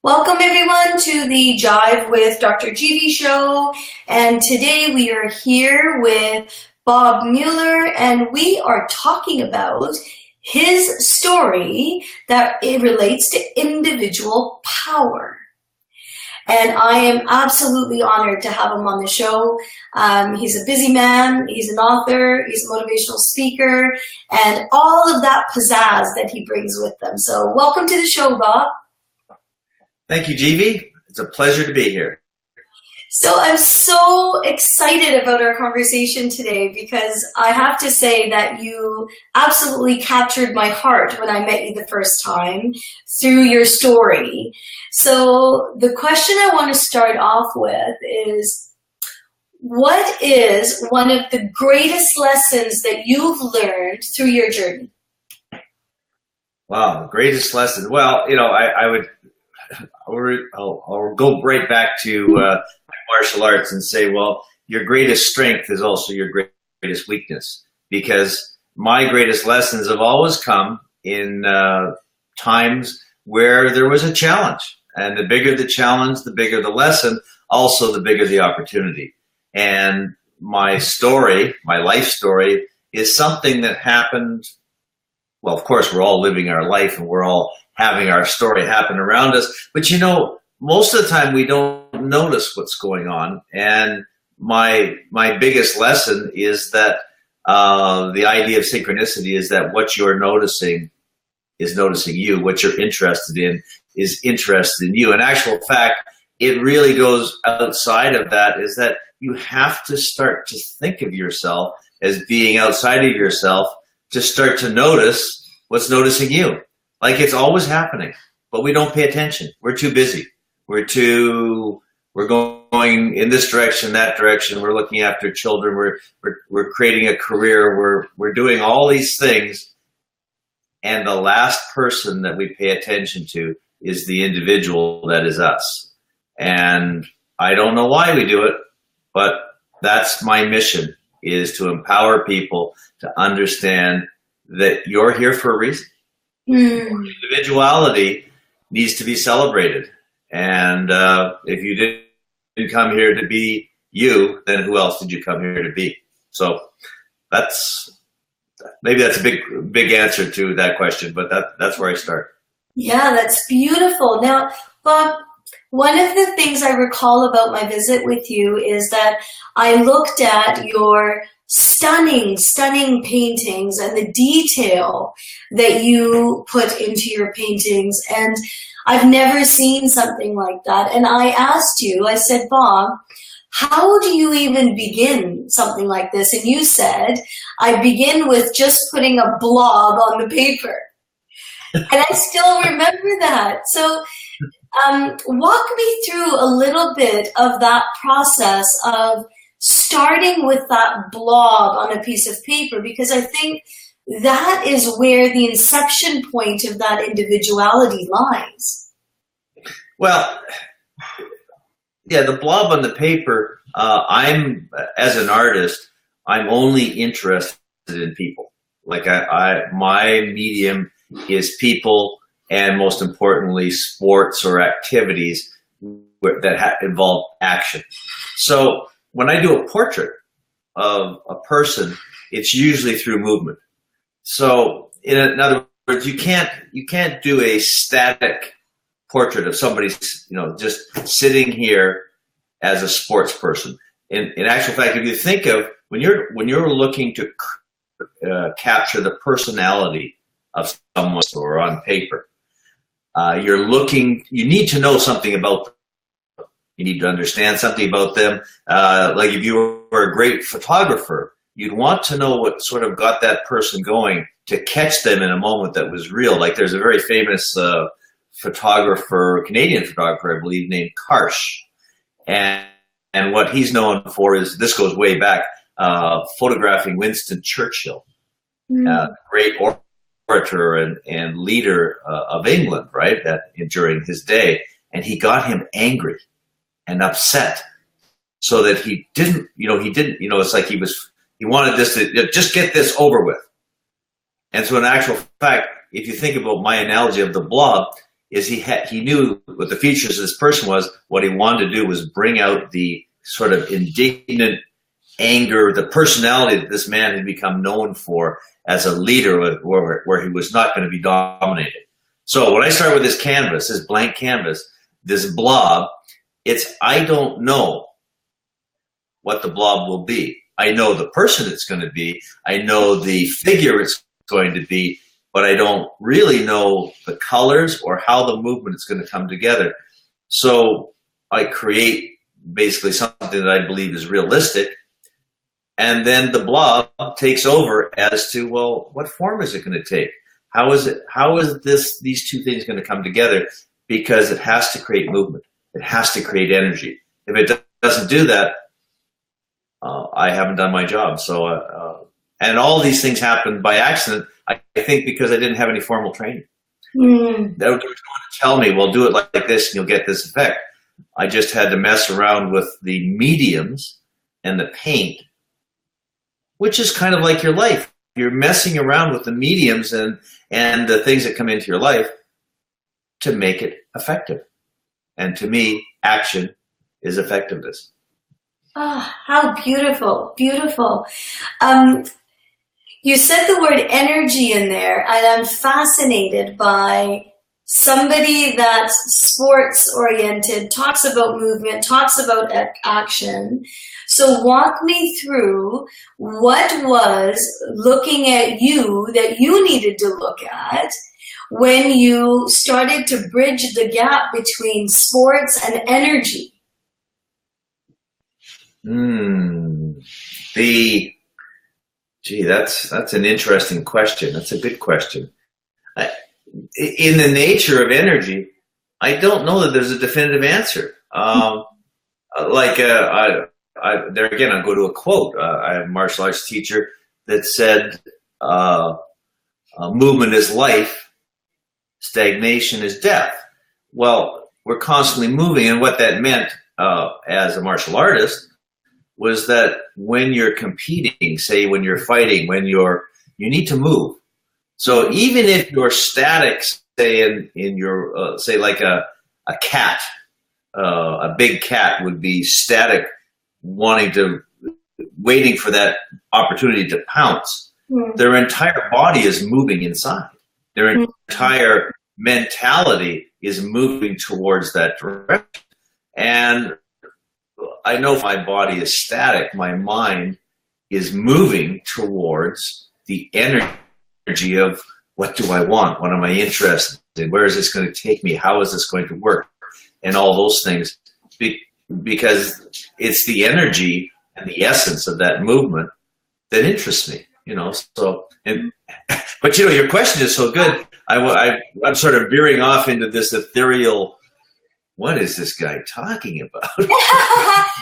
Welcome everyone to the Jive with Dr. Jivi show, and today we are here with Bob Mueller, and we are talking about his story that it relates to individual power. And I am absolutely honored to have him on the show. He's a busy man, he's an author, he's a motivational speaker, and all of that pizzazz that he brings with them. So welcome to the show, Bob. Thank you, Jivi. It's a pleasure to be here. So I'm so excited about our conversation today because I have to say that you absolutely captured my heart when I met you the first time through your story. So the question I want to start off with is, what is one of the greatest lessons that you've learned through your journey? Wow, the greatest lesson. Well, I'll go right back to martial arts and say, well, your greatest strength is also your greatest weakness, because my greatest lessons have always come in times where there was a challenge, and the bigger the challenge, the bigger the lesson, also the bigger the opportunity. And my story, my life story, is something that happened. Well, of course, we're all living our life and we're all having our story happen around us. But most of the time we don't notice what's going on. And my biggest lesson is that the idea of synchronicity is that what you're noticing is noticing you. What you're interested in is interested in you. In actual fact, it really goes outside of that, is that you have to start to think of yourself as being outside of yourself to start to notice what's noticing you. Like, it's always happening, but we don't pay attention. We're too busy. We're going in this direction, that direction. We're looking after children. We're creating a career. We're doing all these things. And the last person that we pay attention to is the individual that is us. And I don't know why we do it, but that's my mission, is to empower people to understand that you're here for a reason. Individuality needs to be celebrated. And if you didn't come here to be you, then who else did you come here to be? So maybe that's a big answer to that question, but that's where I start. Yeah, that's beautiful. Now, Bob, one of the things I recall about my visit with you is that I looked at your stunning paintings and the detail that you put into your paintings, and I've never seen something like that. And I asked you, I said, Bob, how do you even begin something like this? And you said, I begin with just putting a blob on the paper. And I still remember that. So walk me through a little bit of that process of starting with that blob on a piece of paper, because I think that is where the inception point of that individuality lies. Well, yeah, the blob on the paper, as an artist, I'm only interested in people. Like my medium is people, and most importantly, sports or activities that involve action. So when I do a portrait of a person, it's usually through movement. So in other words, you can't do a static portrait of somebody, just sitting here as a sports person. In actual fact, if you think of when you're looking to capture the personality of someone or on paper, you need to know something about them. You need to understand something about them. Like if you were a great photographer, you'd want to know what sort of got that person going to catch them in a moment that was real. Like there's a very famous Canadian photographer, I believe, named Karsh. And what he's known for is, this goes way back, photographing Winston Churchill, great orator and leader of England, right, during his day. And he got him angry and upset, so that he didn't, it's like he wanted this to just get this over with. And so in actual fact, if you think about my analogy of the blob, is he knew what the features of this person was. What he wanted to do was bring out the sort of indignant anger, the personality that this man had become known for as a leader, where he was not going to be dominated. So when I start with this canvas, this blank canvas, this blob, I don't know what the blob will be. I know the person it's going to be. I know the figure it's going to be, but I don't really know the colors or how the movement is going to come together. So I create basically something that I believe is realistic, and then the blob takes over as to, well, what form is it going to take? How is these two things going to come together? Because it has to create movement. It has to create energy. If it doesn't do that, I haven't done my job. So, and all these things happened by accident, I think, because I didn't have any formal training. They were trying to tell me, well, do it like this and you'll get this effect. I just had to mess around with the mediums and the paint, which is kind of like your life. You're messing around with the mediums and the things that come into your life to make it effective. And to me, action is effectiveness. Oh, how beautiful, beautiful. You said the word energy in there, and I'm fascinated by somebody that's sports oriented, talks about movement, talks about action. So walk me through what was looking at you that you needed to look at when you started to bridge the gap between sports and energy. That's an interesting question. That's a good question. In the nature of energy, I don't know that there's a definitive answer. There again, I'll go to a quote. I have a martial arts teacher that said, movement is life, stagnation is death. Well, we're constantly moving, and what that meant as a martial artist was that when you're competing, say when you're fighting, you need to move. So even if you're static, say in your say like a cat, a big cat would be static, waiting for that opportunity to pounce. Their entire body is moving inside. Their entire mentality is moving towards that direction. And I know if my body is static, my mind is moving towards the energy of what do I want? What am I interested in? Where is this going to take me? How is this going to work? And all those things, because it's the energy and the essence of that movement that interests me, So, but your question is so good. I'm sort of veering off into this ethereal. What is this guy talking about?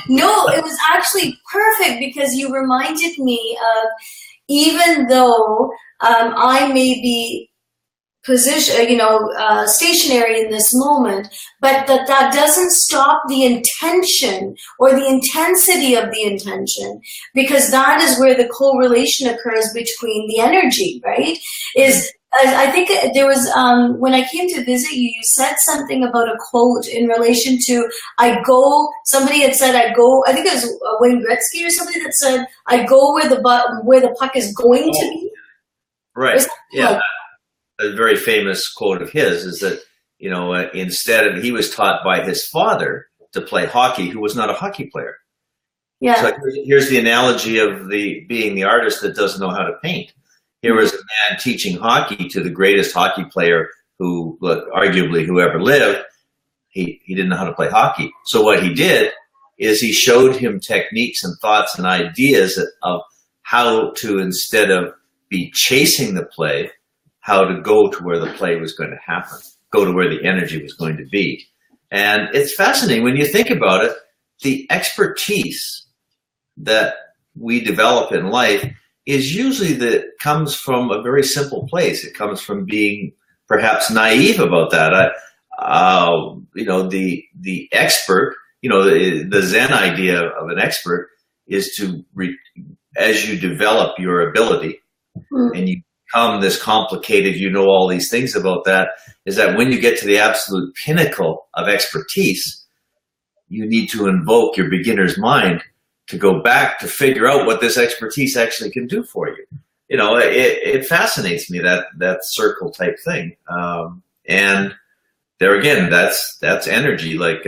No, it was actually perfect because you reminded me of, even though I may be stationary in this moment, but that doesn't stop the intention or the intensity of the intention, because that is where the correlation occurs between the energy, right? I think there was, when I came to visit you, you said something about a quote in relation to, somebody had said, I think it was Wayne Gretzky or somebody that said, I go where the puck is going to be. Right. Yeah. A very famous quote of his is that, he was taught by his father to play hockey, who was not a hockey player. Yeah. So here's the analogy of being the artist that doesn't know how to paint. Here was a man teaching hockey to the greatest hockey player arguably who ever lived. He didn't know how to play hockey. So what he did is he showed him techniques and thoughts and ideas of how to, instead of be chasing the play, how to go to where the play was going to happen, go to where the energy was going to be. And it's fascinating when you think about it, the expertise that we develop in life is usually comes from a very simple place. It comes from being perhaps naive about that. The expert, the Zen idea of an expert is as you develop your ability and you become this complicated, you know all these things about that, is that when you get to the absolute pinnacle of expertise, you need to invoke your beginner's mind to go back to figure out what this expertise actually can do for you. You know, it fascinates me, that circle type thing. And there again, that's energy. Like,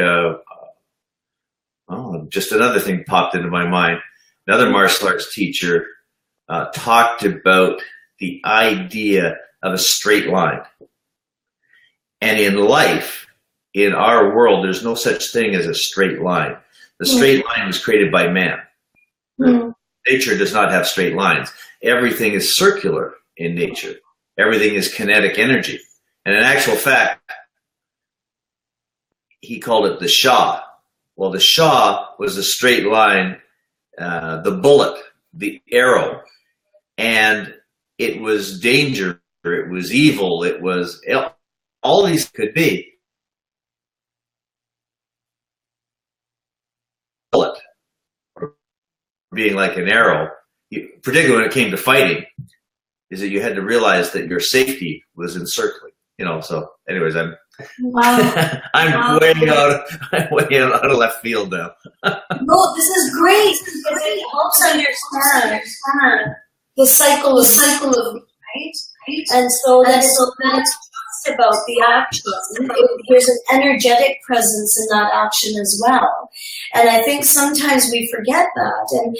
just another thing popped into my mind. Another martial arts teacher talked about the idea of a straight line. And in life, in our world, there's no such thing as a straight line. The straight line was created by man. Nature does not have straight lines. Everything is circular in nature. Everything is kinetic energy. And in actual fact, he called it the Shah. Well, the Shah was a straight line, the bullet, the arrow, and it was danger, it was evil, it was all these could be. Bullet, being like an arrow, particularly when it came to fighting, is that you had to realize that your safety was encircling. You know, so anyways, I'm way out of left field now. No, this is great because it helps understand the cycle of right? And so that it's not just about the action. There's an energetic presence in that action as well. And I think sometimes we forget that. And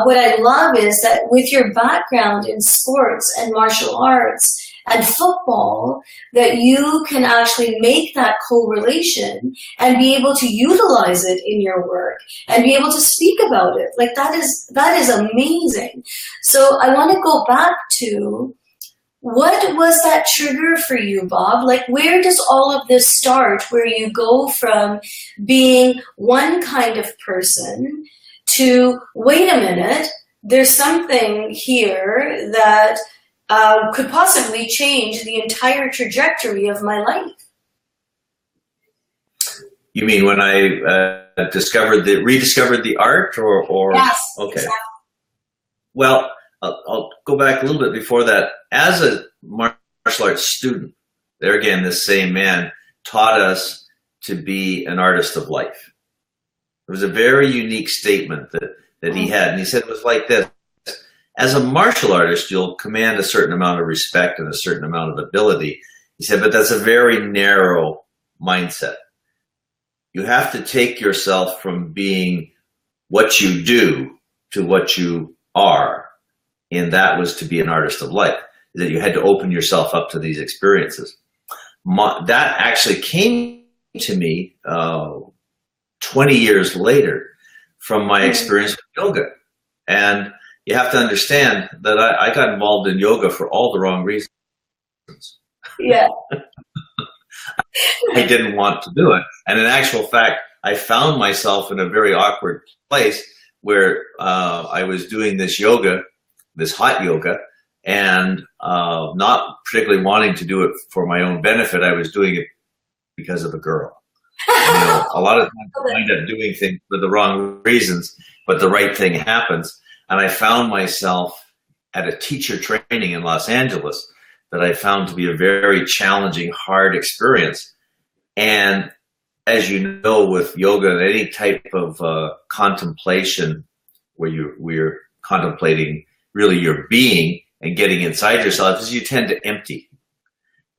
what I love is that with your background in sports and martial arts and football, that you can actually make that correlation and be able to utilize it in your work and be able to speak about it. Like that is amazing. So I want to go back to, what was that trigger for you, Bob? Like, where does all of this start, where you go from being one kind of person to, wait a minute, there's something here that could possibly change the entire trajectory of my life? You mean when I rediscovered the art, or yes, okay. Exactly. Well, I'll go back a little bit before that. As a martial arts student, there again, this same man taught us to be an artist of life. It was a very unique statement that he had, and he said it was like this. As a martial artist, you'll command a certain amount of respect and a certain amount of ability. He said, but that's a very narrow mindset. You have to take yourself from being what you do to what you are. And that was to be an artist of life, that you had to open yourself up to these experiences. That actually came to me 20 years later from my experience with yoga. And you have to understand that I got involved in yoga for all the wrong reasons. Yeah. I didn't want to do it. And in actual fact, I found myself in a very awkward place where I was doing this yoga, this hot yoga, and not particularly wanting to do it for my own benefit. I was doing it because of a girl. And, you know, a lot of times I wind up doing things for the wrong reasons, but the right thing happens. And I found myself at a teacher training in Los Angeles that I found to be a very challenging, hard experience. And as you know, with yoga and any type of contemplation where we're contemplating really your being and getting inside yourself, is you tend to empty.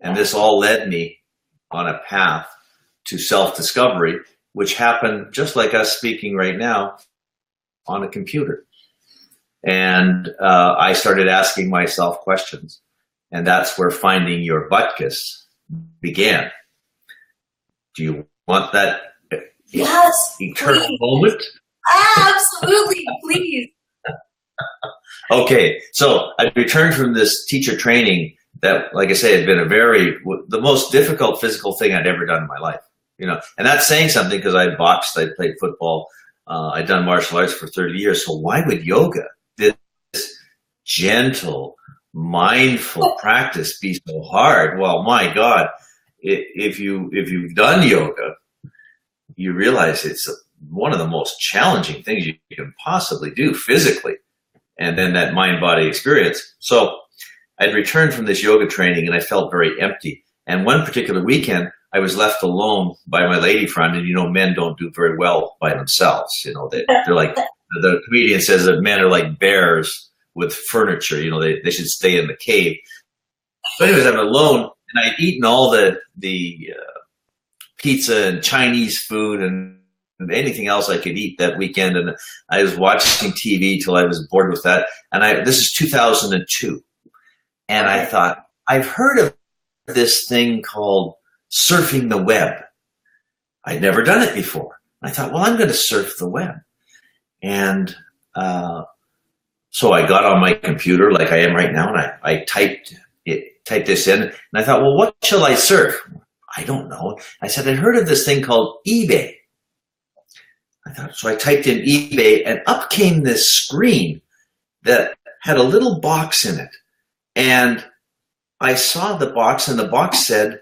And this all led me on a path to self-discovery, which happened just like us speaking right now on a computer. And I started asking myself questions. And that's where finding your butkus began. Do you want that eternal moment? Absolutely, please. Okay, so I returned from this teacher training that, like I say, had been the most difficult physical thing I'd ever done in my life. You know, and that's saying something because I boxed, I played football, I'd done martial arts for 30 years. So why would yoga, this gentle, mindful practice, be so hard? Well, my God, if you've done yoga, you realize it's one of the most challenging things you can possibly do physically, and then that mind-body experience. So I'd returned from this yoga training and I felt very empty. And one particular weekend, I was left alone by my lady friend, and men don't do very well by themselves. They're like, the comedian says that men are like bears with furniture. They should stay in the cave. So anyways, I'm alone, and I'd eaten all the pizza and Chinese food and anything else I could eat that weekend, and I was watching TV till I was bored with that. And this is 2002, and I thought, I've heard of this thing called surfing the web. I'd never done it before. I thought, well, I'm going to surf the web. And so I got on my computer like I am right now, and I typed this in, and I thought, well, what shall I surf? I don't know. I said, I heard of this thing called eBay. So I typed in eBay, and up came this screen that had a little box in it. And I saw the box, and the box said,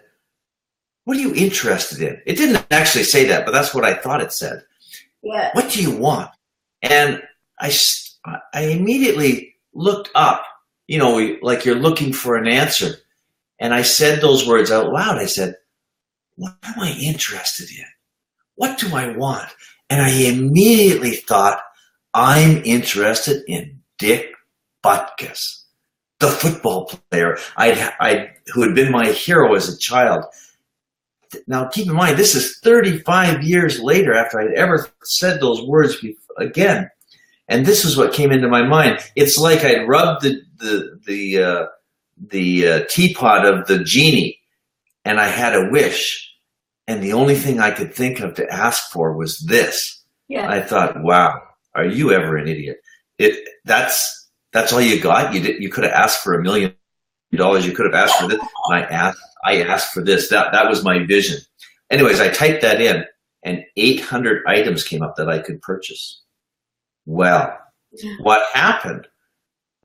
what are you interested in? It didn't actually say that, but that's what I thought it said. Yeah. What do you want? And I immediately looked up, like you're looking for an answer. And I said those words out loud. I said, what am I interested in? What do I want? And I immediately thought, I'm interested in Dick Butkus, the football player who had been my hero as a child. Now, keep in mind, this is 35 years later after I'd ever said those words again. And this is what came into my mind. It's like I'd rubbed the teapot of the genie, and I had a wish. And the only thing I could think of to ask for was this. Yeah. I thought, wow, are you ever an idiot? That's all you got? You could have asked for $1 million. You could have asked for this. And I asked for this. That was my vision. Anyways, I typed that in, and 800 items came up that I could purchase. Well, what happened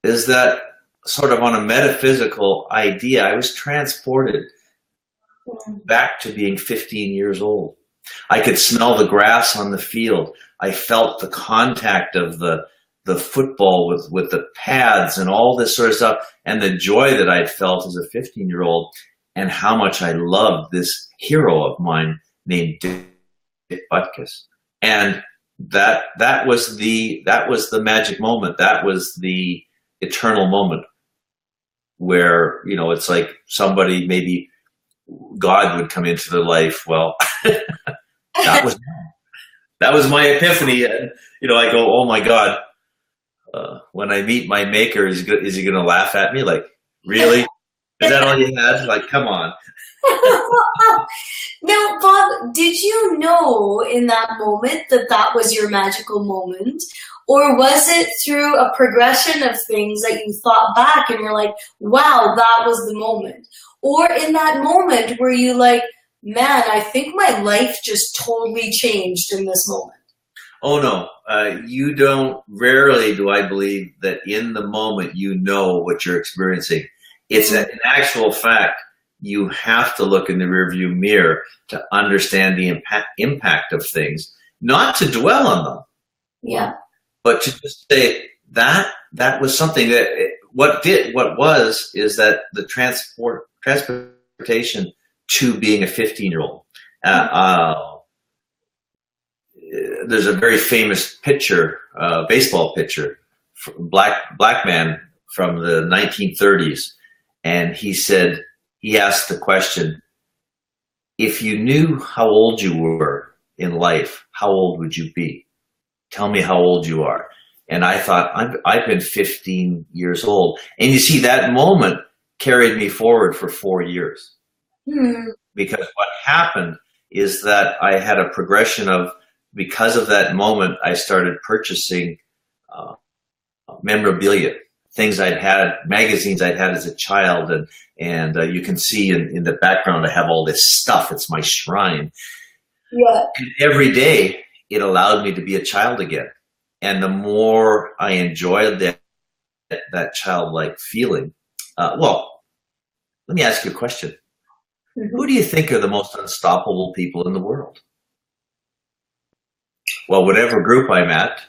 is that sort of on a metaphysical idea, I was transported back to being 15 years old. I could smell the grass on the field. I felt the contact of the football with the pads and all this sort of stuff, and the joy that I'd felt as a 15-year-old, and how much I loved this hero of mine named Dick Butkus. And that was the magic moment. That was the eternal moment where, it's like somebody, maybe God would come into their life. Well, that was my epiphany. And, I go, oh my God, when I meet my maker, is he going to laugh at me? Like, really? Is that all you had? Like, come on. Now, Bob, did you know in that moment that was your magical moment? Or was it through a progression of things that you thought back and you're like, wow, that was the moment? Or in that moment were you like, man, I think my life just totally changed in this moment? Oh, no. You don't. Rarely do I believe that in the moment you know what you're experiencing. It's an actual fact. You have to look in the rearview mirror to understand the impact of things, not to dwell on them. Yeah. But to just say that was something that is that the transportation to being a 15-year-old. There's a very famous pitcher, baseball pitcher, black man from the 1930s, and he asked the question, if you knew how old you were in life, how old would you be? Tell me how old you are. And I thought, I've been 15 years old. And you see, that moment carried me forward for 4 years. Because what happened is that I had a progression of, because of that moment, I started purchasing memorabilia, things I'd had, magazines I'd had as a child. And you can see in the background, I have all this stuff. It's my shrine. Yeah. And every day, it allowed me to be a child again. And the more I enjoyed that childlike feeling, well, let me ask you a question. Mm-hmm. Who do you think are the most unstoppable people in the world? Well, whatever group I'm at,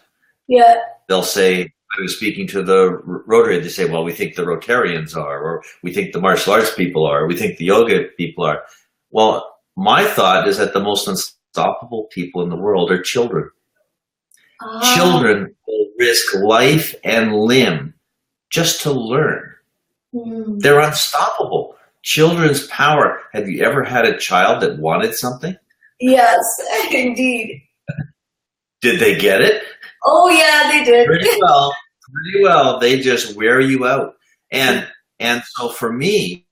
they'll say, I was speaking to the Rotary, they say, well, we think the Rotarians are, or we think the martial arts people are, or we think the yoga people are. Well, my thought is that the most unstoppable people in the world are children. Children will risk life and limb just to learn. They're unstoppable. Children's power. Have you ever had a child that wanted something? Yes, indeed. Did they get it? Oh yeah, they did. Pretty well. They just wear you out. And so for me,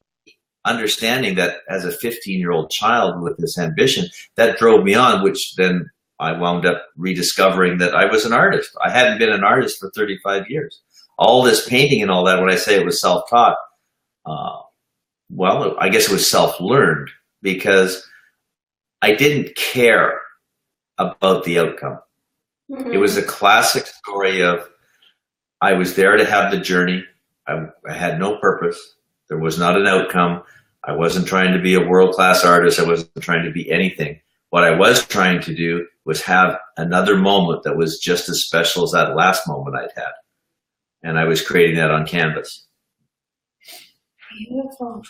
understanding that as a 15-year-old child with this ambition, that drove me on, which then I wound up rediscovering that I was an artist. I hadn't been an artist for 35 years. All this painting and all that, when I say it was self-taught, well, I guess it was self-learned because I didn't care about the outcome. It was a classic story of I was there to have the journey. I had no purpose. There was not an outcome. I wasn't trying to be a world-class artist. I wasn't trying to be anything. What I was trying to do was have another moment that was just as special as that last moment I'd had. And I was creating that on canvas. Beautiful.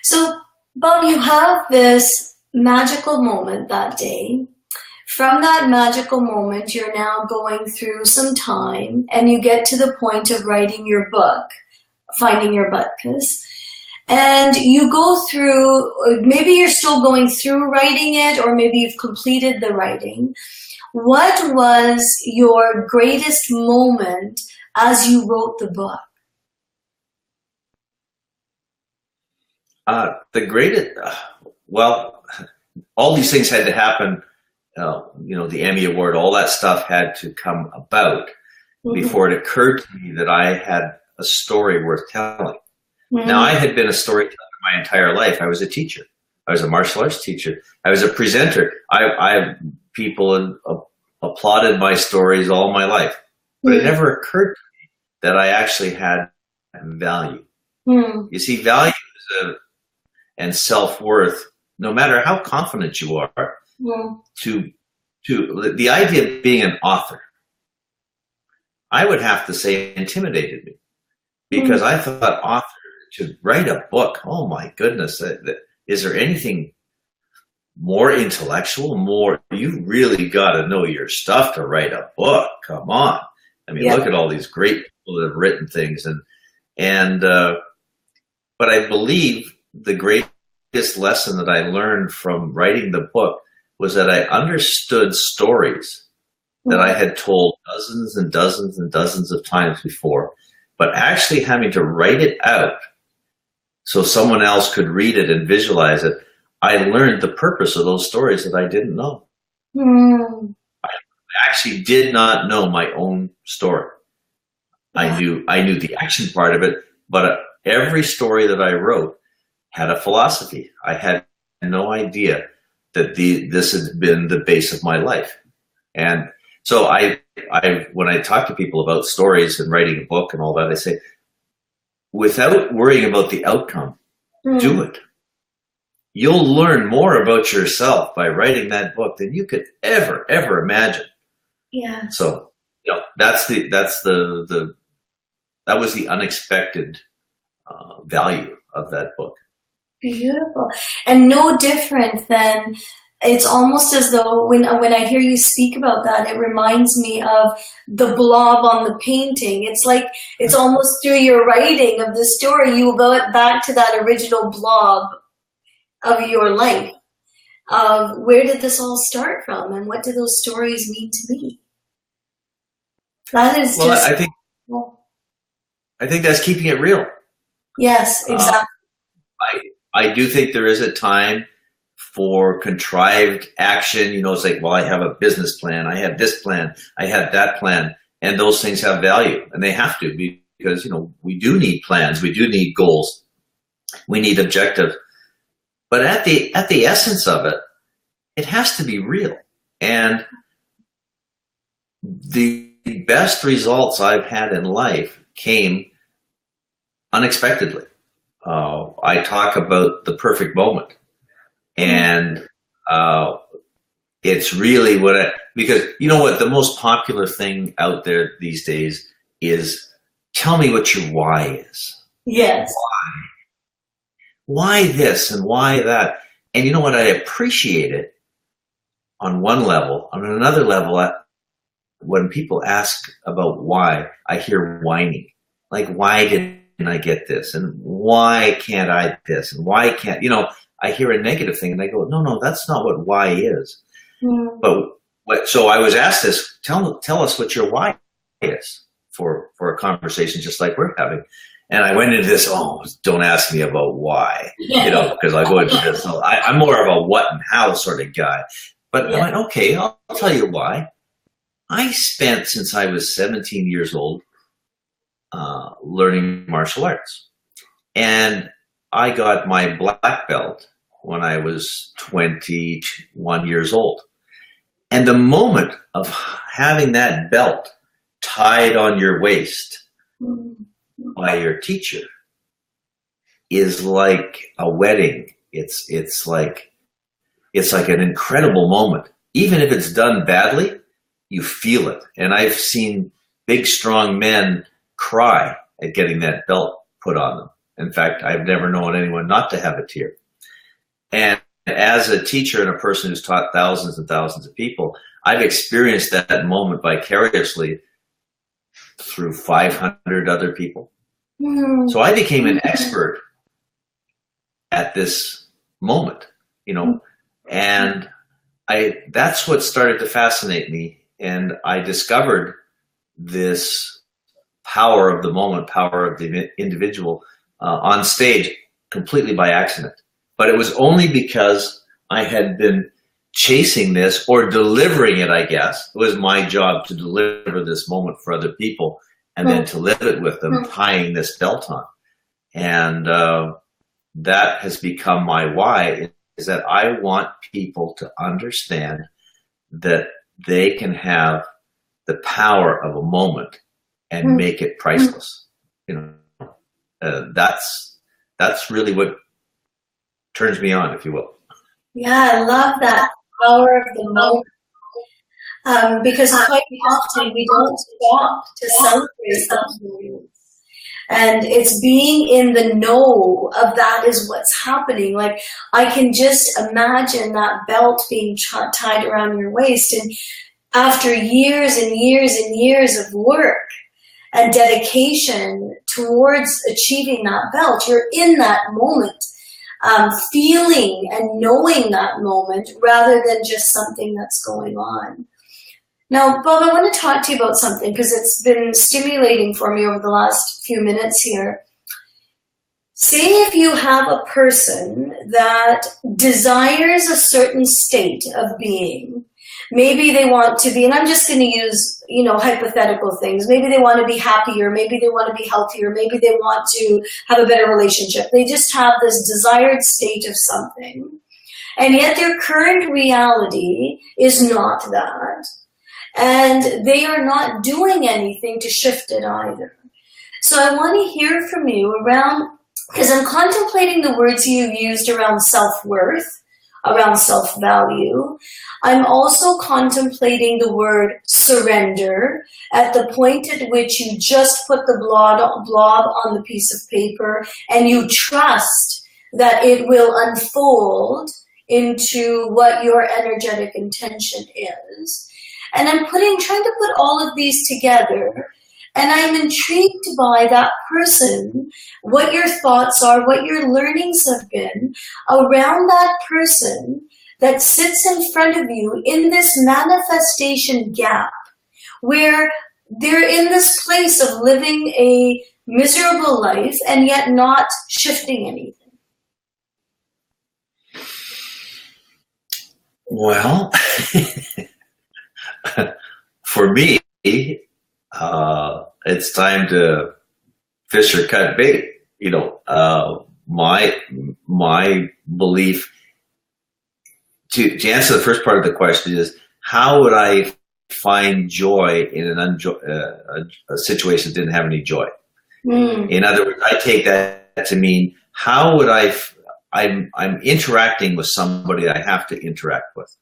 So, Bob, you have this magical moment that day. From that magical moment, you're now going through some time and you get to the point of writing your book, Finding Your Butkus. And you go through, maybe you're still going through writing it, or maybe you've completed the writing. What was your greatest moment as you wrote the book? The greatest, well, all these things had to happen. The Emmy Award, all that stuff had to come about before it occurred to me that I had a story worth telling. Now, I had been a storyteller my entire life. I was a teacher. I was a martial arts teacher. I was a presenter. People applauded my stories all my life, but it never occurred to me that I actually had value. You see, value and self-worth, no matter how confident you are, to the idea of being an author, I would have to say intimidated me, because I thought author, to write a book, oh my goodness, is there anything more intellectual, you really got to know your stuff to write a book. Come on. I mean, look at all these great people that have written things. But I believe the greatest lesson that I learned from writing the book was that I understood stories that I had told dozens and dozens and dozens of times before, but actually having to write it out so someone else could read it and visualize it, I learned the purpose of those stories that I didn't know. I actually did not know my own story. I knew the action part of it, but every story that I wrote had a philosophy. I had no idea that this had been the base of my life. And so when I talk to people about stories and writing a book and all that, I say, without worrying about the outcome, do it. You'll learn more about yourself by writing that book than you could ever imagine. Yeah. So, that was the unexpected value of that book. Beautiful. And no different than, it's almost as though when I hear you speak about that, it reminds me of the blob on the painting. It's like, it's almost through your writing of the story, you go back to that original blob of your life. Where did this all start from, and what do those stories mean to me? That is I think that's keeping it real. Yes, exactly. I do think there is a time for contrived action. It's like, well, I have a business plan. I have this plan. I have that plan. And those things have value, and they have to, because, we do need plans. We do need goals. We need objectives. But at the essence of it, it has to be real. And the best results I've had in life came unexpectedly. I talk about the perfect moment, and it's really because you know what, the most popular thing out there these days is tell me what your why is. Yes. Why this and why that? And you know what? I appreciate it on one level. On another level, when people ask about why, I hear whining. Like, why didn't I get this? And why can't I this? And why can't, I hear a negative thing and I go, no, that's not what why is. Mm. But so I was asked this, tell us what your why is for a conversation just like we're having. And I went into this, don't ask me about why, because I go into this. So I'm more of a what and how sort of guy. But I went, okay, I'll tell you why. I spent, since I was 17 years old, learning martial arts. And I got my black belt when I was 21 years old. And the moment of having that belt tied on your waist by your teacher is like a wedding. It's like an incredible moment. Even if it's done badly, you feel it. And I've seen big, strong men cry at getting that belt put on them. In fact, I've never known anyone not to have a tear. And as a teacher and a person who's taught thousands and thousands of people, I've experienced that moment vicariously through 500 other people. Mm. So I became an expert at this moment, and that's what started to fascinate me. And I discovered this power of the moment, power of the individual on stage completely by accident. But it was only because I had been chasing this or delivering it, I guess. It was my job to deliver this moment for other people and then to live it with them, tying this belt on. And that has become my why, is that I want people to understand that they can have the power of a moment and make it priceless. That's really what turns me on, if you will. Yeah, I love that power of the moment. Because quite often we don't stop to celebrate those moments. And it's being in the know of that is what's happening. Like, I can just imagine that belt being tied around your waist. And after years and years and years of work and dedication towards achieving that belt, you're in that moment, feeling and knowing that moment rather than just something that's going on. Now, Bob, I want to talk to you about something because it's been stimulating for me over the last few minutes here. Say if you have a person that desires a certain state of being. Maybe they want to be, and I'm just going to use, hypothetical things. Maybe they want to be happier. Maybe they want to be healthier. Maybe they want to have a better relationship. They just have this desired state of something. And yet their current reality is not that. And they are not doing anything to shift it either. So I want to hear from you around, because I'm contemplating the words you used around self-worth, around self-value. I'm also contemplating the word surrender at the point at which you just put the blob on the piece of paper and you trust that it will unfold into what your energetic intention is. And I'm trying to put all of these together, and I'm intrigued by that person, what your thoughts are, what your learnings have been around that person that sits in front of you in this manifestation gap, where they're in this place of living a miserable life and yet not shifting anything. Well, for me, it's time to fish or cut bait. My belief to answer the first part of the question is, how would I find joy in a situation that didn't have any joy? In other words, I take that to mean, how would I'm interacting with somebody I have to interact with.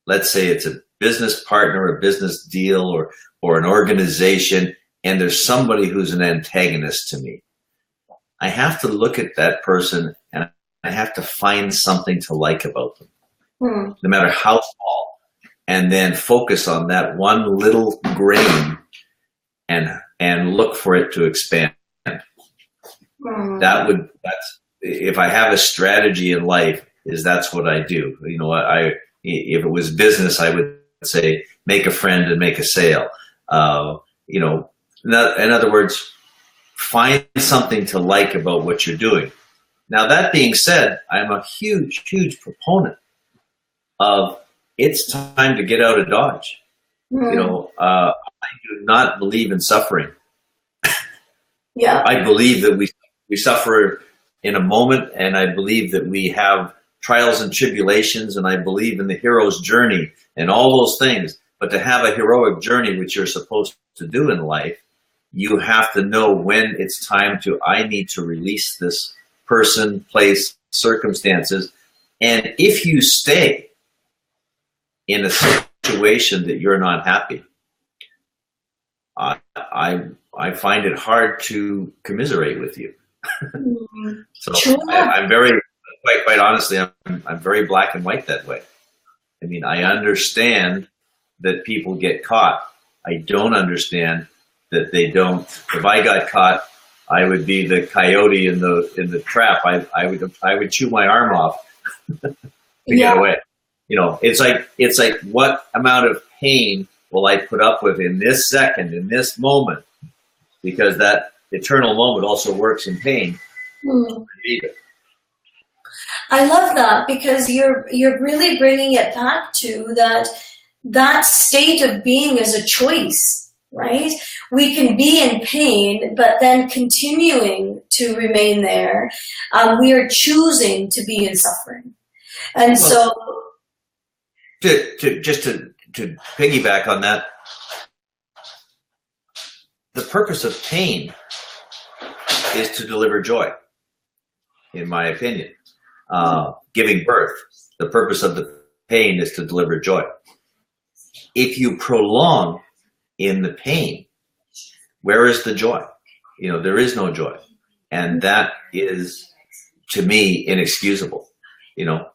Let's say it's a business partner, a business deal, or an organization, and there's somebody who's an antagonist to me, I have to look at that person and I have to find something to like about them, no matter how small, and then focus on that one little grain and look for it to expand. That's if I have a strategy in life, that's what I do. You know, if it was business, I would say make a friend and make a sale. You know, in other words, find something to like about what you're doing. Now, that being said, I'm a huge, huge proponent of it's time to get out of Dodge. You know, I do not believe in suffering. Yeah. I believe that we suffer in a moment, and I believe that we have trials and tribulations, and I believe in the hero's journey and all those things. But to have a heroic journey, which you're supposed to do in life, you have to know when it's time I need to release this person, place, circumstances. And if you stay in a situation that you're not happy, I find it hard to commiserate with you. So Sure. I'm very, quite honestly, I'm very black and white that way. I mean, I understand that people get caught. I don't understand that they don't. If I got caught, I would be the coyote in the trap. I would chew my arm off to get away. You know, it's like what amount of pain will I put up with in this second, in this moment? Because that eternal moment also works in pain. I love that, because you're really bringing it back to that state of being as a choice, right? We can be in pain, but then continuing to remain there, we are choosing to be in suffering. And so to piggyback on that, the purpose of pain is to deliver joy, in my opinion. Giving birth, the purpose of the pain is to deliver joy. If you prolong in the pain, where is the joy? You know, there is no joy. And that is, to me, inexcusable. You know,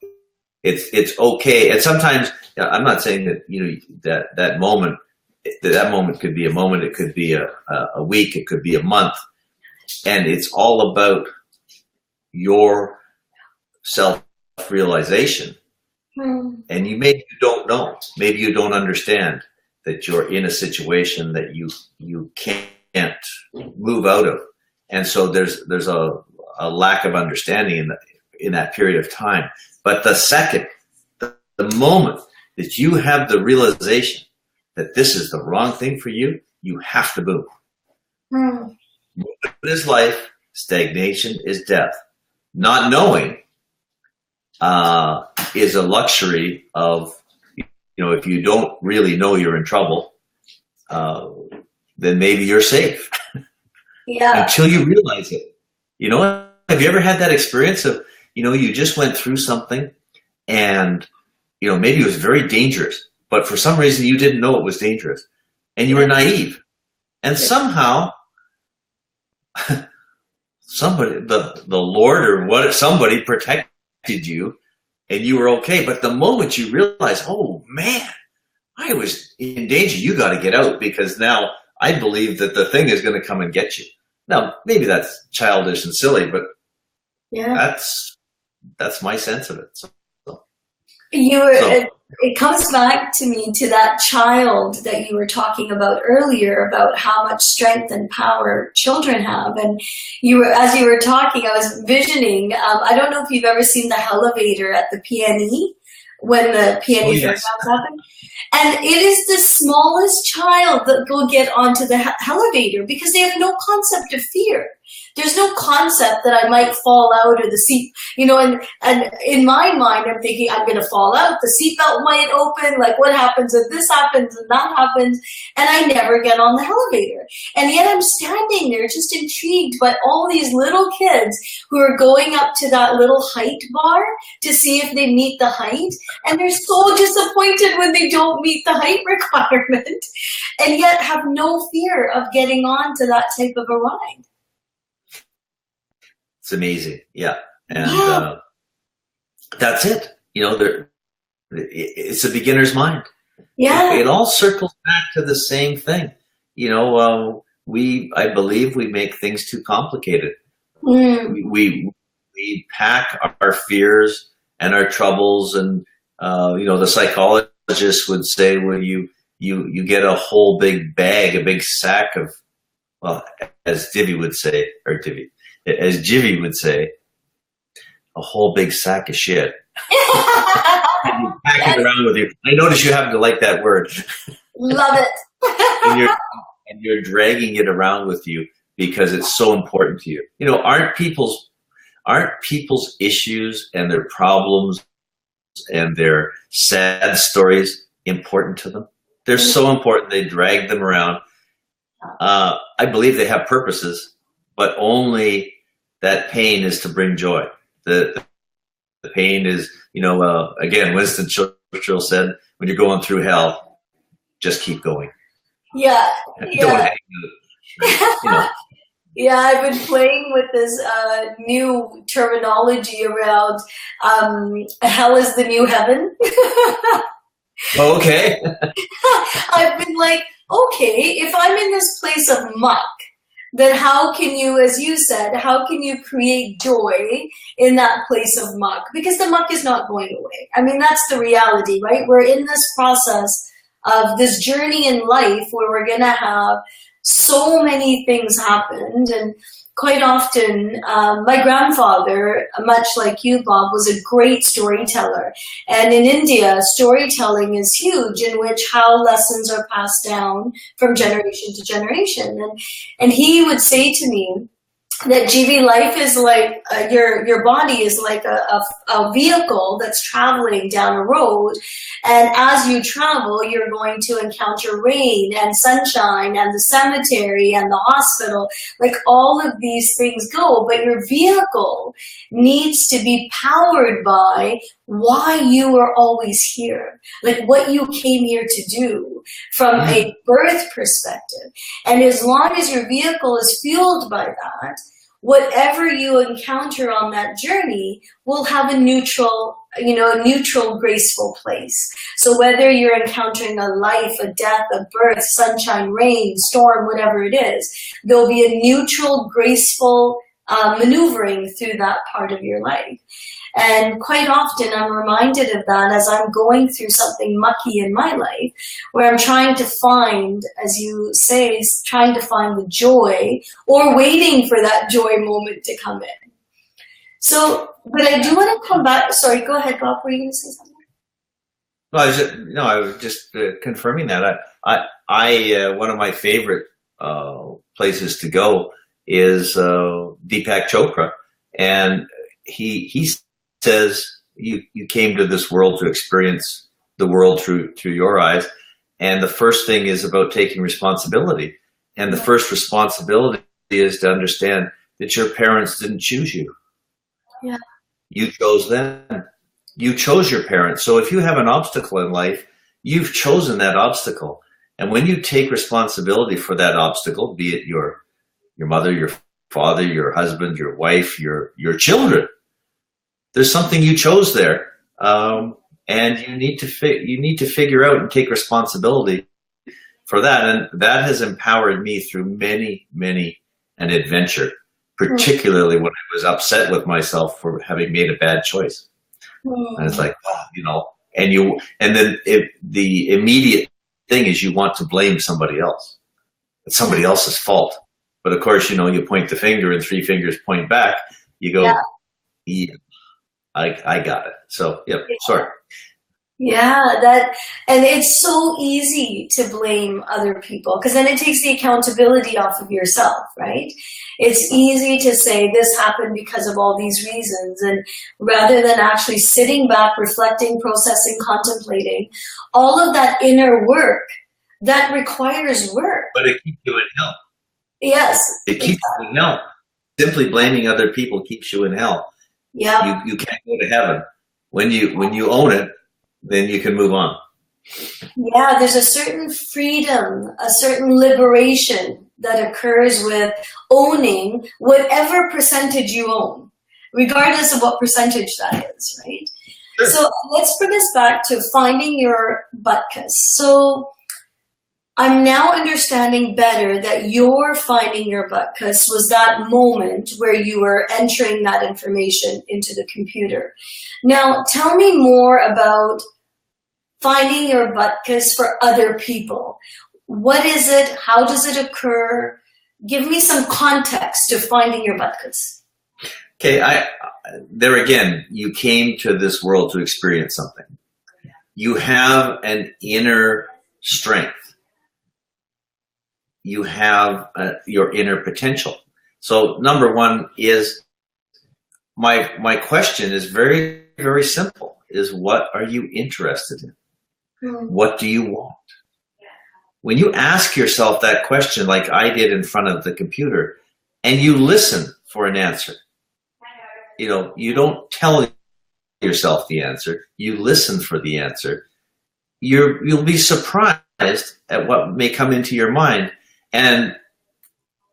it's okay. And sometimes, I'm not saying that, you know, that moment could be a moment, it could be a week, it could be a month. And it's all about your self-realization. And maybe you don't know, maybe you don't understand that you're in a situation that you can't move out of. And so there's a lack of understanding in that period of time. But the moment that you have the realization that this is the wrong thing for you, you have to move. Movement is life, stagnation is death. Not knowing is a luxury of, you know, if you don't really know you're in trouble, then maybe you're safe. Yeah. Until you realize it. You know, have you ever had that experience of, you know, you just went through something and, you know, maybe it was very dangerous, but for some reason you didn't know it was dangerous and you were naive. And somehow somebody, the Lord or somebody protected you and you were okay. But the moment you realize, oh man, I was in danger, you got to get out, because now I believe that the thing is going to come and get you. Now, maybe that's childish and silly, but that's my sense of it. So. It comes back to me to that child that you were talking about earlier, about how much strength and power children have. And as you were talking, I was visioning, I don't know if you've ever seen the elevator at the PNE, when the PNE fairgrounds happen. And it is the smallest child that will get onto the elevator because they have no concept of fear. There's no concept that I might fall out or the seat, and in my mind, I'm thinking I'm going to fall out. The seatbelt might open. Like, what happens if this happens and that happens? And I never get on the elevator. And yet I'm standing there just intrigued by all these little kids who are going up to that little height bar to see if they meet the height. And they're so disappointed when they don't meet the height requirement, and yet have no fear of getting on to that type of a ride. It's amazing. Yeah. And that's it. It's a beginner's mind. Yeah. It all circles back to the same thing. I believe we make things too complicated. We pack our fears and our troubles, and the psychologist would say, well, you get a whole big bag, a big sack of, well, as Jivi would say, as Jivi would say, a whole big sack of shit. And you pack it around with you. I notice you happen to like that word. Love it. and you're dragging it around with you because it's so important to you. Aren't people's issues and their problems and their sad stories important to them? They're so important. They drag them around. I believe they have purposes, but only that pain is to bring joy. The pain is, again, Winston Churchill said, when you're going through hell, just keep going. Yeah. Don't hang out. Yeah, I've been playing with this new terminology around hell is the new heaven. Okay. I've been like, okay, if I'm in this place of muck, then how can you, as you said, how can you create joy in that place of muck? Because the muck is not going away. I mean, that's the reality, right? We're in this process of this journey in life where we're going to have so many things happen. And quite often, my grandfather, much like you, Bob, was a great storyteller. And in India, storytelling is huge, in which how lessons are passed down from generation to generation. And he would say to me that, Jivi, life is like, your body is like a vehicle that's traveling down a road. And as you travel, you're going to encounter rain and sunshine and the cemetery and the hospital. Like, all of these things go, but your vehicle needs to be powered by why you are always here, like what you came here to do from a birth perspective. And as long as your vehicle is fueled by that, whatever you encounter on that journey will have a neutral, graceful place. So whether you're encountering a life, a death, a birth, sunshine, rain, storm, whatever it is, there'll be a neutral, graceful maneuvering through that part of your life. And quite often I'm reminded of that as I'm going through something mucky in my life, where I'm trying to find, as you say, trying to find the joy, or waiting for that joy moment to come in. So, but I do want to come back. Sorry, go ahead, Bob. Were you going to say something? I was just confirming that. I one of my favorite places to go is Deepak Chopra, and he says you came to this world to experience the world through your eyes, and the first thing is about taking responsibility. And the first responsibility is to understand that your parents didn't choose you. Yeah. You chose them. You chose your parents. So if you have an obstacle in life, you've chosen that obstacle. And when you take responsibility for that obstacle, be it your mother, your father, your husband, your wife, your children, there's something you chose there, and you need to figure out and take responsibility for that. And that has empowered me through many an adventure, particularly when I was upset with myself for having made a bad choice. And it's like, and then the immediate thing is you want to blame somebody else. It's somebody else's fault. But of course, you point the finger and three fingers point back. You go, yeah. I got it. So, yep, sorry. Yeah, and it's so easy to blame other people because then it takes the accountability off of yourself, right? It's easy to say this happened because of all these reasons, and rather than actually sitting back, reflecting, processing, contemplating, all of that inner work that requires work. But it keeps you in hell. Yes. It keeps you in hell. Simply blaming other people keeps you in hell. Yeah. You can't go to heaven. When you own it, then you can move on. Yeah, there's a certain freedom, a certain liberation that occurs with owning whatever percentage you own, regardless of what percentage that is, right? Sure. So let's bring us back to finding your butkus. So I'm now understanding better that your finding your butkus was that moment where you were entering that information into the computer. Now, tell me more about finding your butkus for other people. What is it? How does it occur? Give me some context to finding your butkus. Okay, there again, you came to this world to experience something. You have an inner strength. You have your inner potential. So number one is, my question is very, very simple, is what are you interested in? What do you want? When you ask yourself that question, like I did in front of the computer, and you listen for an answer, you don't tell yourself the answer, you listen for the answer, you'll be surprised at what may come into your mind. And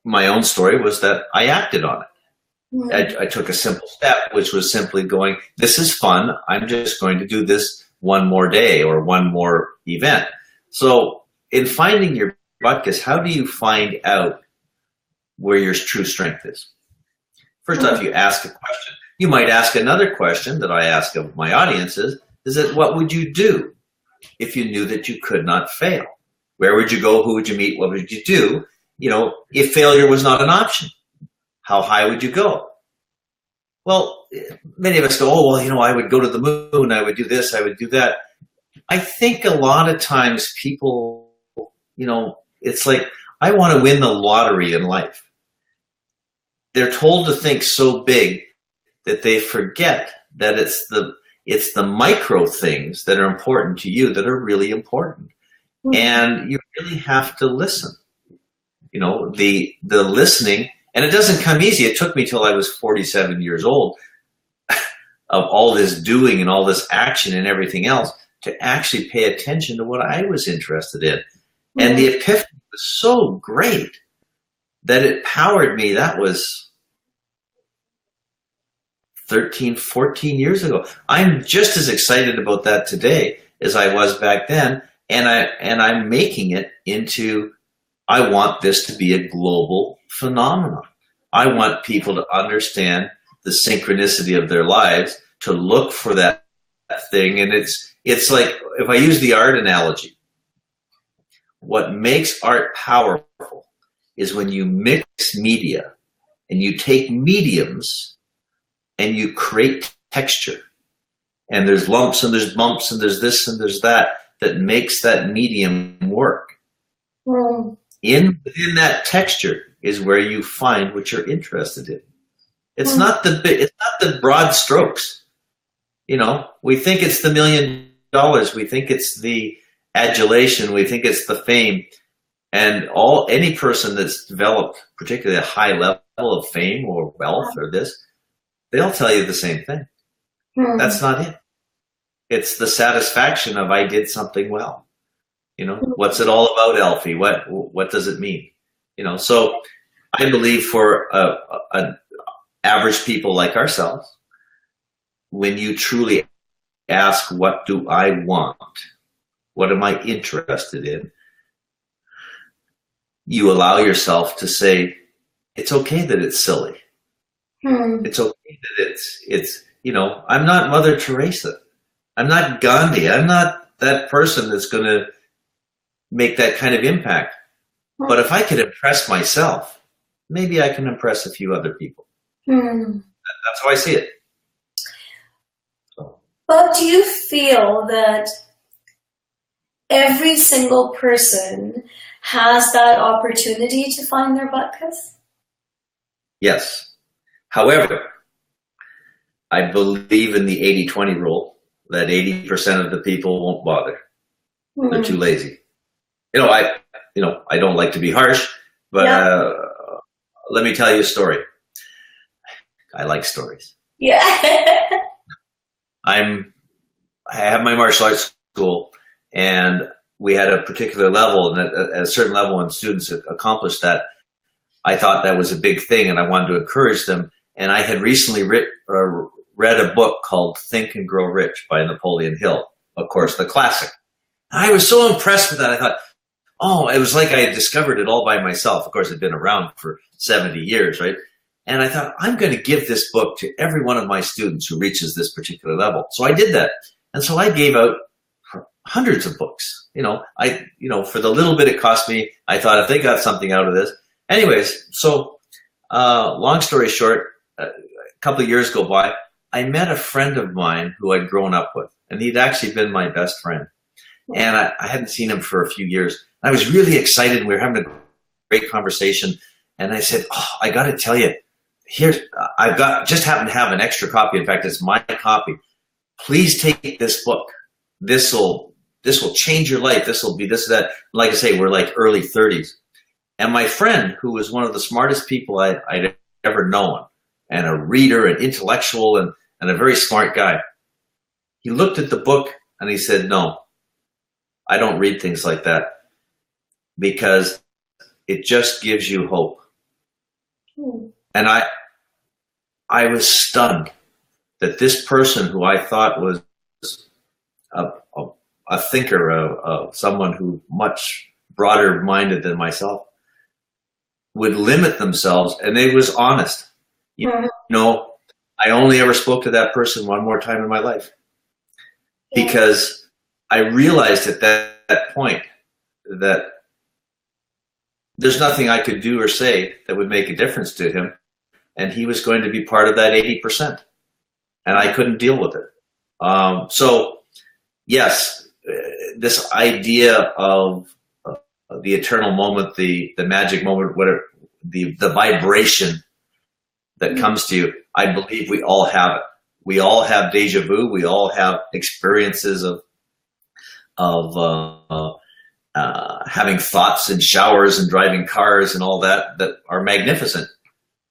my own story was that I acted on it. I took a simple step, which was simply going, this is fun, I'm just going to do this one more day or one more event. So in finding your butkus, how do you find out where your true strength is? First off, you ask a question. You might ask another question that I ask of my audiences, is that what would you do if you knew that you could not fail? Where would you go? Who would you meet? What would you do? If failure was not an option, how high would you go? Well, many of us go, oh, well, I would go to the moon, I would do this, I would do that. I think a lot of times people, it's like, I want to win the lottery in life. They're told to think so big that they forget that it's the micro things that are important to you that are really important. And you really have to listen. The listening, and it doesn't come easy. It took me till I was 47 years old of all this doing and all this action and everything else to actually pay attention to what I was interested in. And the epiphany was so great that it powered me. That was 13, 14 years ago. I'm just as excited about that today as I was back then. And I'm making it into, I want this to be a global phenomenon. I want people to understand the synchronicity of their lives, to look for that thing. And it's like, if I use the art analogy, what makes art powerful is when you mix media and you take mediums and you create texture. And there's lumps and there's bumps and there's this and there's that makes that medium work. Within that texture is where you find what you're interested in. It's not the broad strokes. We think it's the $1 million. We think it's the adulation. We think it's the fame. And any person that's developed particularly a high level of fame or wealth or this, they'll tell you the same thing. That's not it. It's the satisfaction of, I did something well. What's it all about, Elfie? What does it mean? So I believe for average people like ourselves, when you truly ask, what do I want? What am I interested in? You allow yourself to say, it's okay that it's silly. It's okay that it's I'm not Mother Teresa. I'm not Gandhi. I'm not that person that's going to make that kind of impact. But if I could impress myself, maybe I can impress a few other people. That's how I see it. So. But do you feel that every single person has that opportunity to find their butkus? Yes. However, I believe in the 80-20 rule, that 80% of the people won't bother. They're too lazy. I don't like to be harsh, but let me tell you a story. I like stories. Yeah. I have my martial arts school, and we had a particular level, and at a certain level when students accomplished that, I thought that was a big thing, and I wanted to encourage them. And I had recently read a book called Think and Grow Rich by Napoleon Hill, of course, the classic. I was so impressed with that. I thought, oh, it was like I had discovered it all by myself. Of course, it'd been around for 70 years, right? And I thought, I'm going to give this book to every one of my students who reaches this particular level. So I did that. And so I gave out hundreds of books. For the little bit it cost me, I thought if they got something out of this. Anyways, so long story short, a couple of years go by, I met a friend of mine who I'd grown up with, and he'd actually been my best friend. And I hadn't seen him for a few years. I was really excited. We were having a great conversation. And I said, oh, I got to tell you, just happen to have an extra copy. In fact, it's my copy. Please take this book. This will change your life. This will be this, that. Like I say, we're like early 30s. And my friend, who was one of the smartest people I'd ever known, and a reader, an intellectual, and a very smart guy, he looked at the book and he said, no, I don't read things like that because it just gives you hope. And I was stunned that this person who I thought was a thinker, someone who much broader minded than myself, would limit themselves, and they was honest. I only ever spoke to that person one more time in my life because I realized at that point that there's nothing I could do or say that would make a difference to him, and he was going to be part of that 80%, and I couldn't deal with it. So yes, this idea of the eternal moment, the magic moment, the vibration that comes to you, I believe we all have it. We all have deja vu. We all have experiences of having thoughts in showers and driving cars and all that are magnificent.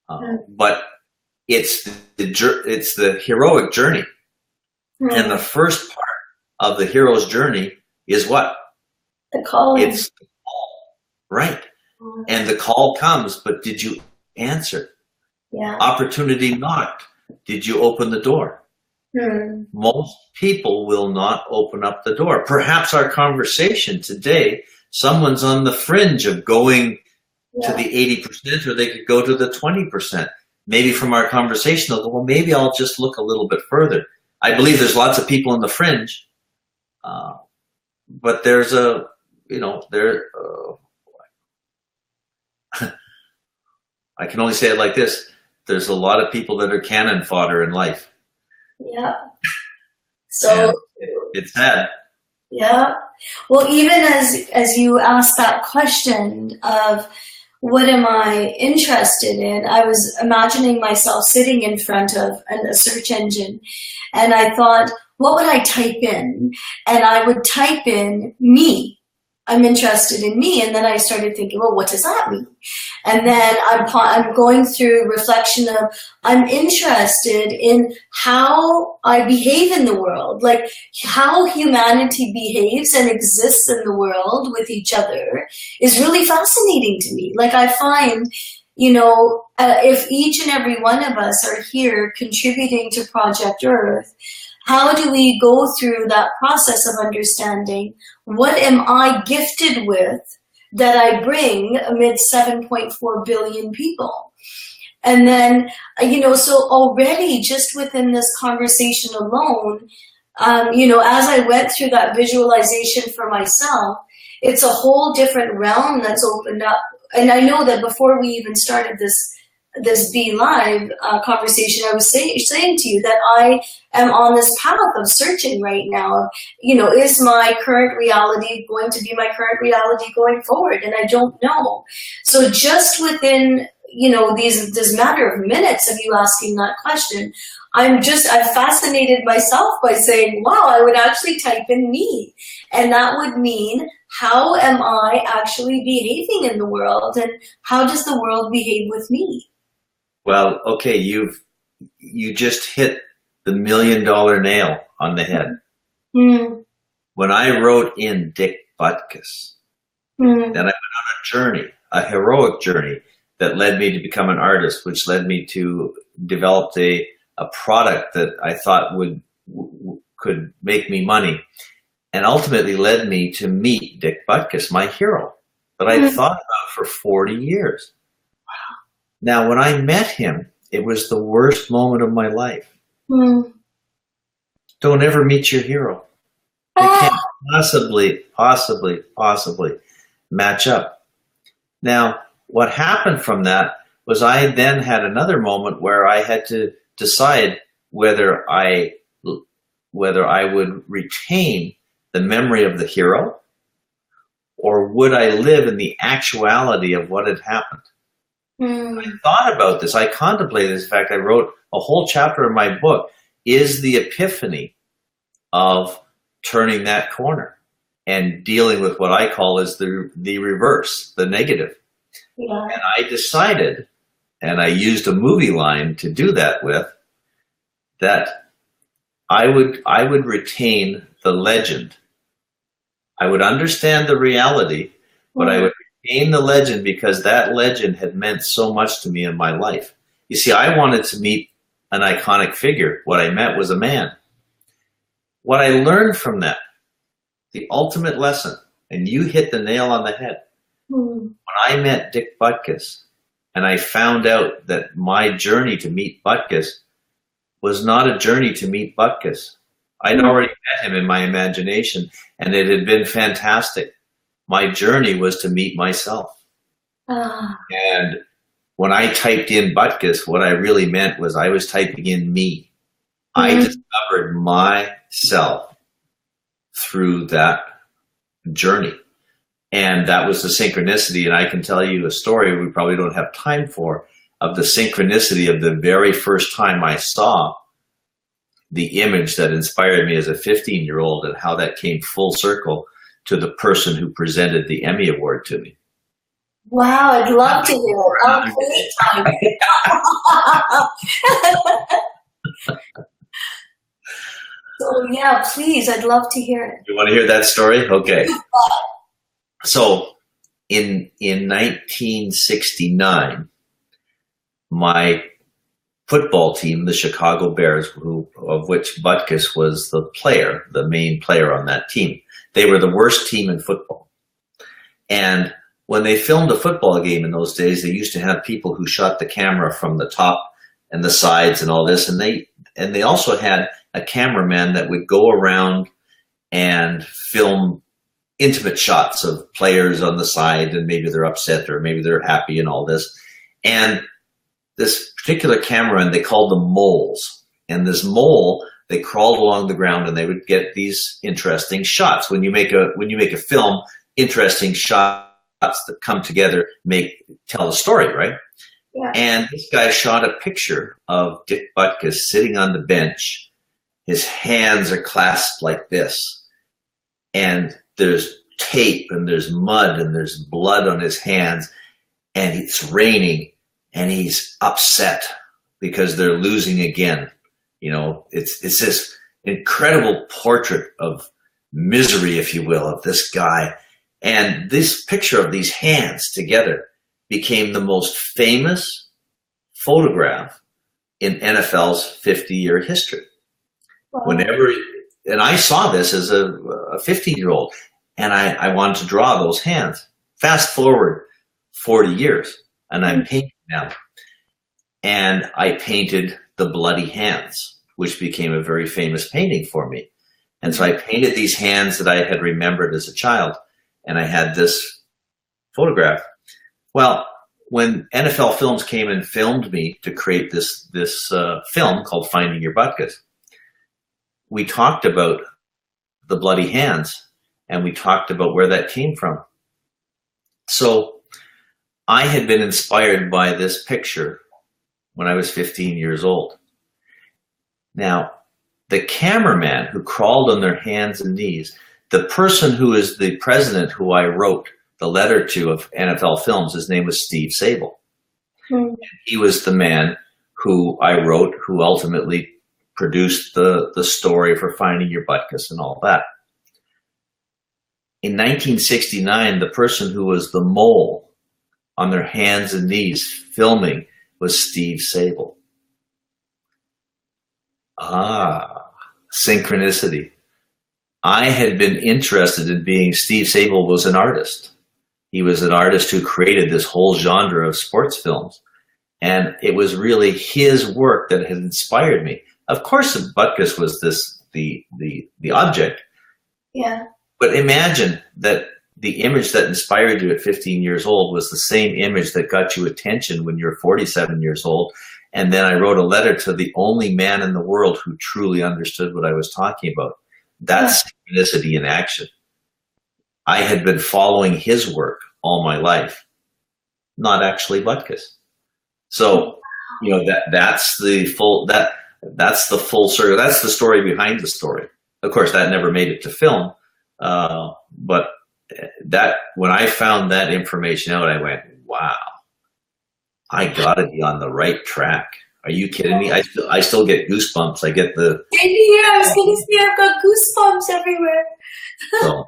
But it's the heroic journey. And the first part of the hero's journey is what? The calling. It's the call, right? And the call comes, but did you answer? Yeah. Opportunity knocked. Did you open the door? Most people will not open up the door. Perhaps our conversation today, someone's on the fringe of going to the 80%, or they could go to the 20%. Maybe from our conversation, they'll go, well, maybe I'll just look a little bit further. I believe there's lots of people on the fringe, but there's I can only say it like this. There's a lot of people that are cannon fodder in life. Yeah. So it's sad. Yeah. Well, even as you asked that question of what am I interested in, I was imagining myself sitting in front of a search engine, and I thought, what would I type in? And I would type in me. I'm interested in me. And then I started thinking, well, what does that mean? And then I'm going through reflection of, I'm interested in how I behave in the world, like how humanity behaves and exists in the world with each other is really fascinating to me. Like I find, if each and every one of us are here contributing to Project Earth, how do we go through that process of understanding what am I gifted with that I bring amid 7.4 billion people? And then, so already just within this conversation alone, as I went through that visualization for myself, it's a whole different realm that's opened up. And I know that before we even started this this Be Live conversation, I was saying to you that I am on this path of searching right now. You know, is my current reality going to be my current reality going forward? And I don't know. So just within, you know, this matter of minutes of you asking that question, I've fascinated myself by saying, wow, I would actually type in me. And that would mean, how am I actually behaving in the world? And how does the world behave with me? Well, okay, you just hit the $1 million nail on the head. Mm. When I wrote in Dick Butkus, then I went on a journey, a heroic journey that led me to become an artist, which led me to develop a product that I thought could make me money, and ultimately led me to meet Dick Butkus, my hero, that I'd thought about for 40 years. Now, when I met him, it was the worst moment of my life. Don't ever meet your hero. They can't possibly match up. Now, what happened from that was I then had another moment where I had to decide whether I would retain the memory of the hero, or would I live in the actuality of what had happened. I thought about this. I contemplated this. In fact, I wrote a whole chapter in my book, is the epiphany of turning that corner and dealing with what I call is the reverse, the negative. Yeah. And I decided, and I used a movie line to do that with, that I would retain the legend. I would understand the reality, but I would retain the legend because that legend had meant so much to me in my life. You see, I wanted to meet an iconic figure. What I met was a man. What I learned from that, the ultimate lesson, and you hit the nail on the head. When I met Dick Butkus and I found out that my journey to meet Butkus was not a journey to meet Butkus. I'd already met him in my imagination, and it had been fantastic. My journey was to meet myself. And when I typed in Butkus, what I really meant was I was typing in me. I discovered myself through that journey. And that was the synchronicity. And I can tell you a story we probably don't have time for, of the synchronicity of the very first time I saw the image that inspired me as a 15-year-old, and how that came full circle to the person who presented the Emmy Award to me. Wow, I'd love to hear it. So yeah, please, I'd love to hear it. You want to hear that story? Okay. So in 1969, my football team, the Chicago Bears, of which Butkus was the main player on that team, they were the worst team in football. And when they filmed a football game in those days, they used to have people who shot the camera from the top and the sides and all this. And they also had a cameraman that would go around and film intimate shots of players on the side, and maybe they're upset or maybe they're happy and all this. And this particular cameraman, they called them moles. And this mole, they crawled along the ground and they would get these interesting shots. When you make a film, interesting shots that come together tell a story, right? Yeah. And this guy shot a picture of Dick Butkus sitting on the bench. His hands are clasped like this. And there's tape and there's mud and there's blood on his hands. And it's raining. And he's upset because they're losing again. You know, it's this incredible portrait of misery, if you will, of this guy. And this picture of these hands together became the most famous photograph in NFL's 50-year history. Wow. And I saw this as a 15-year-old, and I wanted to draw those hands. Fast forward 40 years, and I'm painting them. And I painted the bloody hands, which became a very famous painting for me. And so I painted these hands that I had remembered as a child, and I had this photograph. Well, when NFL Films came and filmed me to create this film called Finding Your Butkus, we talked about the bloody hands, and we talked about where that came from. So I had been inspired by this picture when I was 15 years old. Now, the cameraman who crawled on their hands and knees, the person who is the president who I wrote the letter to of NFL Films, his name was Steve Sable. He was the man who I wrote, who ultimately produced the story for Finding Your Butkus and all that. In 1969, the person who was the mole on their hands and knees filming was Steve Sable. Ah, synchronicity. I had been interested in being, Steve Sable was an artist. He was an artist who created this whole genre of sports films. And it was really his work that had inspired me. Of course, Butkus was the object. Yeah. But imagine that the image that inspired you at 15 years old was the same image that got you attention when you're 47 years old. And then I wrote a letter to the only man in the world who truly understood what I was talking about. That's synchronicity in action. I had been following his work all my life, not actually Butkus. So, you know, that's the full circle. That's the story behind the story. Of course, that never made it to film. But that, when I found that information out, I went, wow, I gotta be on the right track. Are you kidding me? I still get goosebumps. I get the... I was going to say, I've got goosebumps everywhere. So,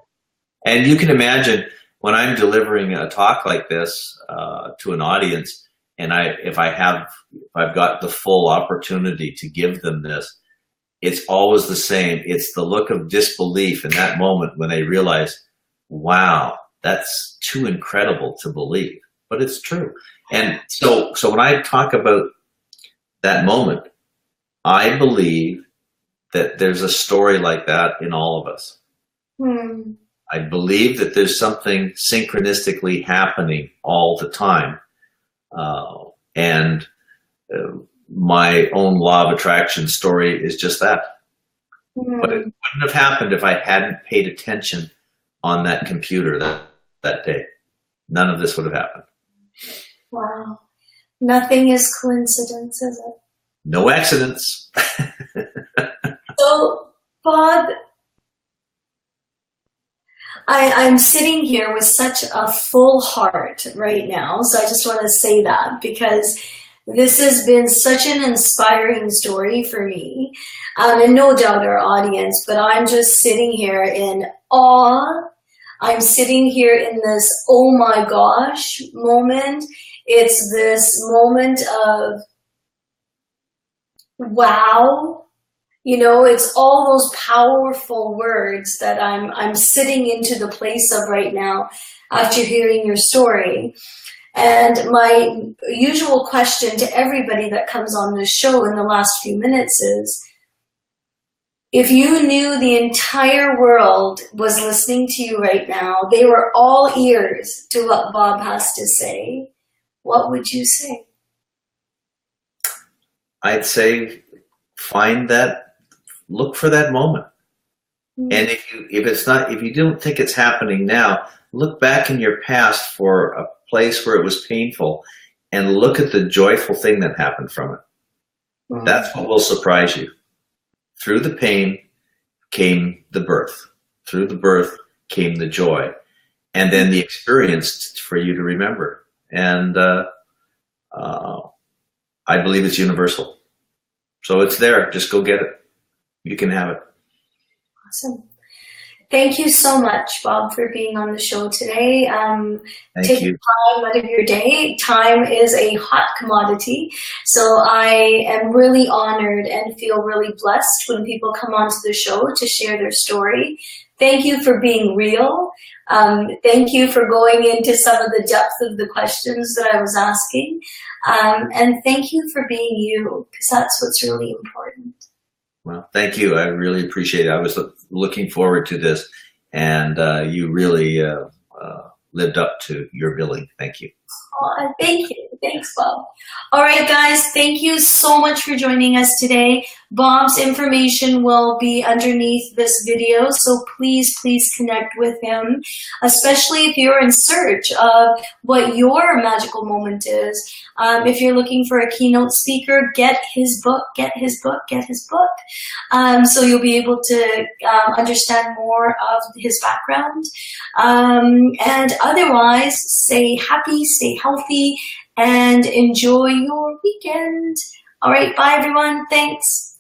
and you can imagine when I'm delivering a talk like this to an audience, and if I've got the full opportunity to give them this, it's always the same. It's the look of disbelief in that moment when they realize, wow, that's too incredible to believe, but it's true. And so when I talk about that moment, I believe that there's a story like that in all of us. I believe that there's something synchronistically happening all the time. My own law of attraction story is just that. But it wouldn't have happened if I hadn't paid attention on that computer that day. None of this would have happened. Wow. Nothing is coincidence, is it? No accidents. So, Bob, I'm sitting here with such a full heart right now. So I just want to say that because this has been such an inspiring story for me, and no doubt our audience, but I'm just sitting here in awe. I'm sitting here in this, oh my gosh moment. It's this moment of, wow. You know, it's all those powerful words that I'm sitting into the place of right now after hearing your story. And my usual question to everybody that comes on this show in the last few minutes is, if you knew the entire world was listening to you right now, they were all ears to what Bob has to say, what would you say? I'd say look for that moment. And if you don't think it's happening now, look back in your past for a place where it was painful and look at the joyful thing that happened from it. That's what will surprise you. Through the pain came the birth. Through the birth came the joy. And then the experience for you to remember. And I believe it's universal. So it's there. Just go get it. You can have it. Awesome. Thank you so much, Bob, for being on the show today. Thank you. Time out of your day. Time is a hot commodity. So I am really honored and feel really blessed when people come onto the show to share their story. Thank you for being real. Thank you for going into some of the depth of the questions that I was asking. And thank you for being you, because that's what's really important. Well, thank you. I really appreciate it. I was looking forward to this, and you really lived up to your billing. Thank you. Oh, thank you. Thanks, Bob. All right, guys, thank you so much for joining us today. Bob's information will be underneath this video, so please connect with him, especially if you're in search of what your magical moment is. If you're looking for a keynote speaker, get his book, so you'll be able to understand more of his background. And otherwise, stay happy, stay healthy, and enjoy your weekend. All right, bye everyone. Thanks.